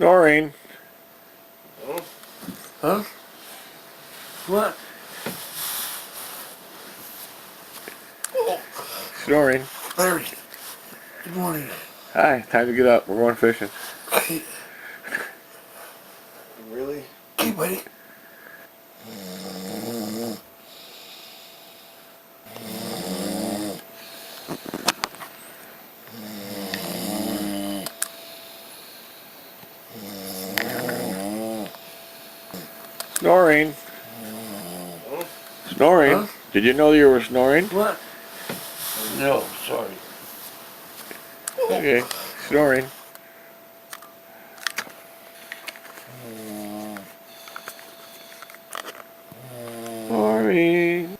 Snoring. Huh? What? Snoring. Larry, good morning. Hi, time to get up. We're going fishing. Really? Hey, buddy. Snoring. Snoring? Huh? Did you know you were snoring? What? No, sorry. Okay, snoring. Snoring.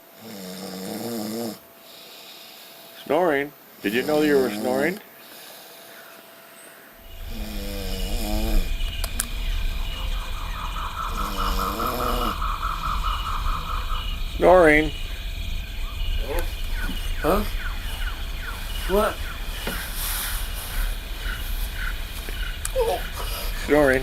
Snoring? Did you know you were snoring? Snoring. Huh? What? Snoring.